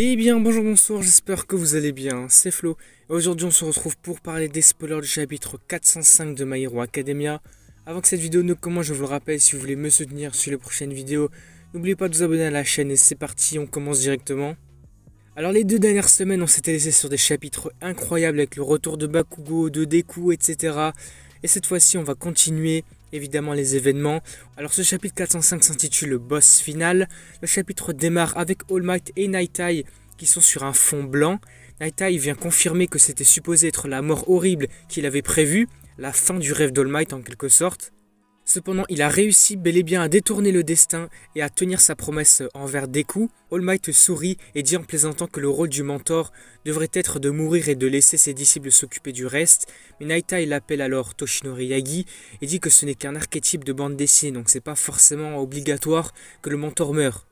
Eh bien bonjour, bonsoir, j'espère que vous allez bien, c'est Flo. Et aujourd'hui on se retrouve pour parler des spoilers du chapitre 405 de My Hero Academia. Avant que cette vidéo ne commence, je vous le rappelle, si vous voulez me soutenir sur les prochaines vidéos, n'oubliez pas de vous abonner à la chaîne et c'est parti, on commence directement. Alors les 2 dernières semaines on s'était laissé sur des chapitres incroyables avec le retour de Bakugo, de Deku, etc. Et cette fois-ci on va continuer évidemment les événements. Alors ce chapitre 405 s'intitule le boss final. Le chapitre démarre avec All Might et Nighteye qui sont sur un fond blanc. Nighteye vient confirmer que c'était supposé être la mort horrible qu'il avait prévue, la fin du rêve d'All Might en quelque sorte. Cependant, il a réussi bel et bien à détourner le destin et à tenir sa promesse envers Deku. All Might sourit et dit en plaisantant que le rôle du mentor devrait être de mourir et de laisser ses disciples s'occuper du reste. Mais Nighteye l'appelle alors Toshinori Yagi et dit que ce n'est qu'un archétype de bande dessinée, donc c'est pas forcément obligatoire que le mentor meure.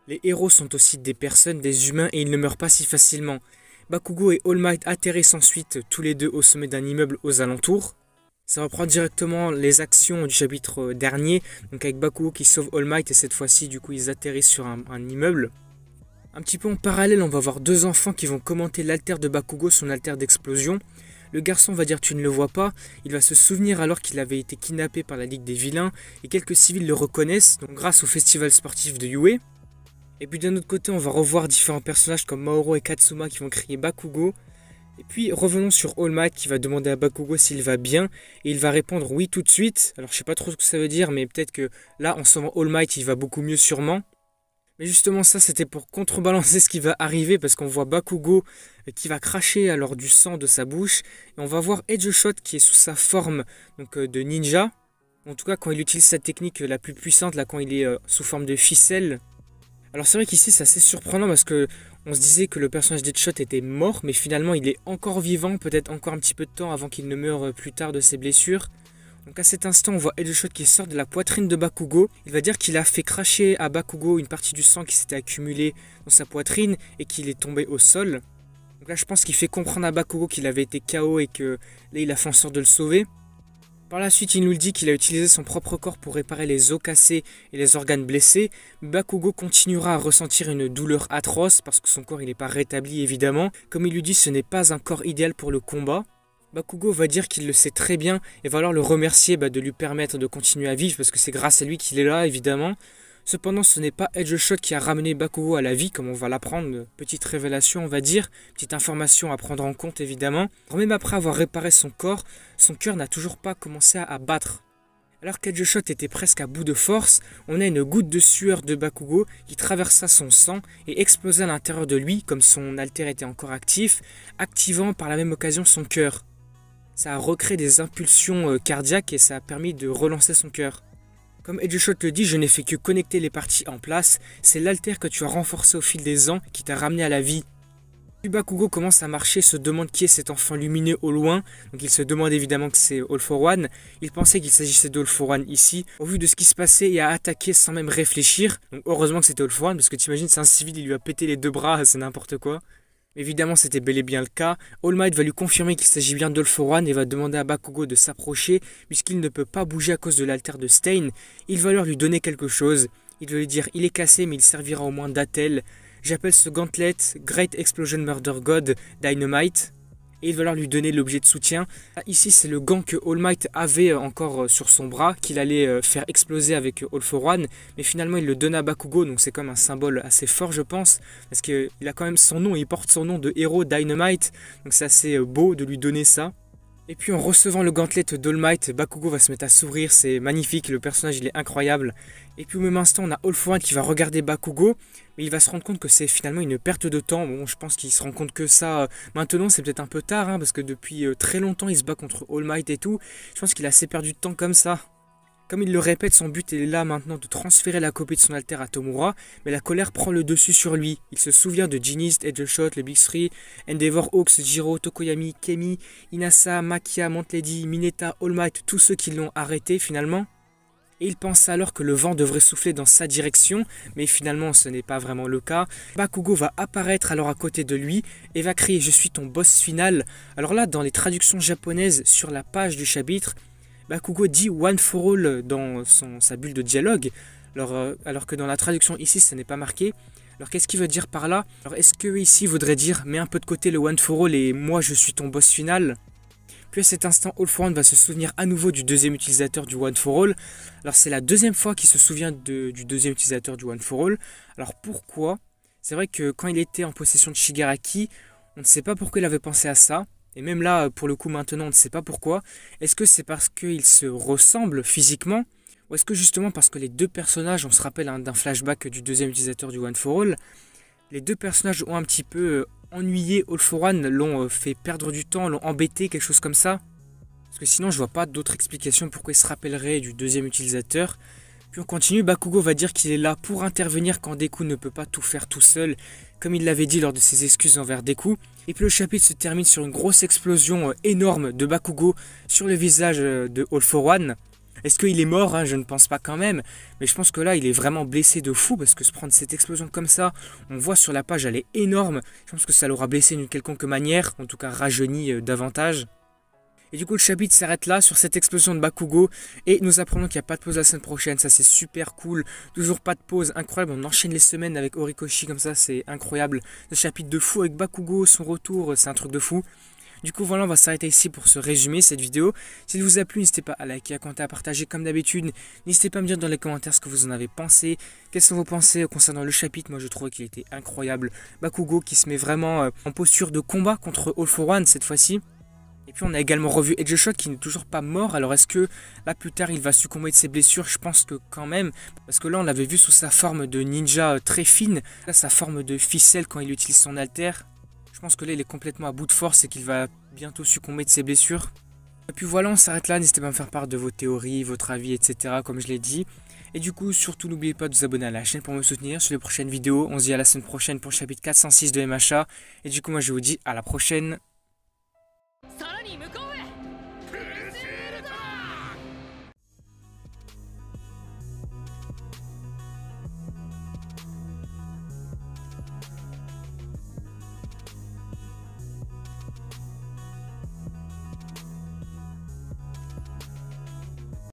Les héros sont aussi des personnes, des humains et ils ne meurent pas si facilement. Bakugo et All Might atterrissent ensuite tous les deux au sommet d'un immeuble aux alentours. Ça reprend directement les actions du chapitre dernier, donc avec Bakugo qui sauve All Might et cette fois-ci du coup ils atterrissent sur un immeuble. Un petit peu en parallèle on va voir deux enfants qui vont commenter l'alter de Bakugo, son alter d'explosion. Le garçon va dire tu ne le vois pas, il va se souvenir alors qu'il avait été kidnappé par la Ligue des Vilains et quelques civils le reconnaissent donc grâce au festival sportif de Yue. Et puis d'un autre côté on va revoir différents personnages comme Maoro et Katsuma qui vont crier Bakugo. Et puis revenons sur All Might qui va demander à Bakugo s'il va bien et il va répondre oui tout de suite. Alors je sais pas trop ce que ça veut dire mais peut-être que là en ce moment All Might il va beaucoup mieux sûrement. Mais justement ça c'était pour contrebalancer ce qui va arriver parce qu'on voit Bakugo qui va cracher alors du sang de sa bouche. Et on va voir Edge Shot qui est sous sa forme donc, de ninja. En tout cas quand il utilise sa technique la plus puissante là quand il est sous forme de ficelle. Alors c'est vrai qu'ici c'est assez surprenant parce que on se disait que le personnage d'Edgeshot était mort, mais finalement il est encore vivant, peut-être encore un petit peu de temps avant qu'il ne meure plus tard de ses blessures. Donc à cet instant on voit Edgeshot qui sort de la poitrine de Bakugo. Il va dire qu'il a fait cracher à Bakugo une partie du sang qui s'était accumulé dans sa poitrine et qu'il est tombé au sol. Donc là je pense qu'il fait comprendre à Bakugo qu'il avait été KO et que là il a fait en sorte de le sauver. Par la suite, il nous dit qu'il a utilisé son propre corps pour réparer les os cassés et les organes blessés. Bakugo continuera à ressentir une douleur atroce parce que son corps n'est pas rétabli évidemment. Comme il lui dit, ce n'est pas un corps idéal pour le combat. Bakugo va dire qu'il le sait très bien et va alors le remercier de lui permettre de continuer à vivre parce que c'est grâce à lui qu'il est là évidemment. Cependant, ce n'est pas Edge Shot qui a ramené Bakugo à la vie, comme on va l'apprendre. Petite révélation, on va dire. Petite information à prendre en compte, évidemment. Alors, même après avoir réparé son corps, son cœur n'a toujours pas commencé à battre. Alors qu'Edge Shot était presque à bout de force, on a une goutte de sueur de Bakugo qui traversa son sang et explosa à l'intérieur de lui, comme son alter était encore actif, activant par la même occasion son cœur. Ça a recréé des impulsions cardiaques et ça a permis de relancer son cœur. Comme Edge Shot le dit, je n'ai fait que connecter les parties en place, c'est l'alter que tu as renforcé au fil des ans qui t'a ramené à la vie. Puis Bakugo commence à marcher, se demande qui est cet enfant lumineux au loin, donc il se demande évidemment que c'est All For One. Il pensait qu'il s'agissait d'All For One ici, au vu de ce qui se passait et a attaqué sans même réfléchir. Donc heureusement que c'était All For One, parce que t'imagines c'est un civil, il lui a pété les deux bras, c'est n'importe quoi. Évidemment, c'était bel et bien le cas. All Might va lui confirmer qu'il s'agit bien d'All For One et va demander à Bakugo de s'approcher puisqu'il ne peut pas bouger à cause de l'alter de Stain. Il va alors lui donner quelque chose. Il va lui dire il est cassé mais il servira au moins d'attel. J'appelle ce gantelet Great Explosion Murder God Dynamite. Et il va alors lui donner l'objet de soutien. Ici, c'est le gant que All Might avait encore sur son bras, qu'il allait faire exploser avec All For One. Mais finalement, il le donne à Bakugo, donc c'est comme un symbole assez fort, je pense. Parce qu'il a quand même son nom, il porte son nom de héros Dynamite. Donc c'est assez beau de lui donner ça. Et puis en recevant le gantelet d'All Might, Bakugo va se mettre à sourire, c'est magnifique, le personnage il est incroyable. Et puis au même instant on a All For One qui va regarder Bakugo, mais il va se rendre compte que c'est finalement une perte de temps. Bon, je pense qu'il se rend compte que ça maintenant, c'est peut-être un peu tard, parce que depuis très longtemps il se bat contre All Might et tout. Je pense qu'il a assez perdu de temps comme ça. Comme il le répète, son but est là maintenant de transférer la copie de son alter à Tomura, mais la colère prend le dessus sur lui. Il se souvient de Genesis, Edge Shot, les Big Three, Endeavor, Hawks, Jiro, Tokoyami, Kemi, Inasa, Makia, Montlady, Mineta, All Might, tous ceux qui l'ont arrêté finalement. Et il pense alors que le vent devrait souffler dans sa direction, mais finalement ce n'est pas vraiment le cas. Bakugo va apparaître alors à côté de lui et va crier « Je suis ton boss final ». Alors là, dans les traductions japonaises sur la page du chapitre, Bakugo dit One for All dans sa bulle de dialogue, alors que dans la traduction ici, ce n'est pas marqué. Alors qu'est-ce qu'il veut dire par là? Alors est-ce que ici il voudrait dire mets un peu de côté le One for All et moi je suis ton boss final? Puis à cet instant, All for One va se souvenir à nouveau du deuxième utilisateur du One for All. Alors c'est la deuxième fois qu'il se souvient du deuxième utilisateur du One for All. Alors pourquoi? C'est vrai que quand il était en possession de Shigaraki, on ne sait pas pourquoi il avait pensé à ça. Et même là, pour le coup maintenant, on ne sait pas pourquoi. Est-ce que c'est parce qu'ils se ressemblent physiquement? Ou est-ce que justement parce que les deux personnages, on se rappelle d'un flashback du deuxième utilisateur du One for All, les deux personnages ont un petit peu ennuyé All for One, l'ont fait perdre du temps, l'ont embêté, quelque chose comme ça. Parce que sinon je vois pas d'autre explication pourquoi il se rappellerait du deuxième utilisateur. Puis on continue, Bakugo va dire qu'il est là pour intervenir quand Deku ne peut pas tout faire tout seul, comme il l'avait dit lors de ses excuses envers Deku. Et puis le chapitre se termine sur une grosse explosion énorme de Bakugo sur le visage de All for One. Est-ce qu'il est mort, hein? Je ne pense pas quand même, mais je pense que là il est vraiment blessé de fou parce que se prendre cette explosion comme ça, on voit sur la page elle est énorme, je pense que ça l'aura blessé d'une quelconque manière, en tout cas rajeuni davantage. Et du coup le chapitre s'arrête là sur cette explosion de Bakugo et nous apprenons qu'il n'y a pas de pause la semaine prochaine, ça c'est super cool, toujours pas de pause, incroyable, on enchaîne les semaines avec Horikoshi comme ça, c'est incroyable, ce chapitre de fou avec Bakugo, son retour, c'est un truc de fou. Du coup voilà, on va s'arrêter ici pour ce résumé, cette vidéo. S'il vous a plu, n'hésitez pas à liker, à commenter, à partager comme d'habitude. N'hésitez pas à me dire dans les commentaires ce que vous en avez pensé. Quelles sont vos pensées concernant le chapitre? Moi je trouvais qu'il était incroyable. Bakugo qui se met vraiment en posture de combat contre All for One cette fois-ci. Et puis on a également revu Edgeshot qui n'est toujours pas mort. Alors est-ce que là plus tard il va succomber de ses blessures? Je pense que quand même. Parce que là on l'avait vu sous sa forme de ninja très fine. Là sa forme de ficelle quand il utilise son alter. Je pense que là il est complètement à bout de force et qu'il va bientôt succomber de ses blessures. Et puis voilà, on s'arrête là, n'hésitez pas à me faire part de vos théories, votre avis, etc. comme je l'ai dit. Et du coup, surtout n'oubliez pas de vous abonner à la chaîne pour me soutenir sur les prochaines vidéos. On se dit à la semaine prochaine pour le chapitre 406 de MHA. Et du coup, moi je vous dis à la prochaine.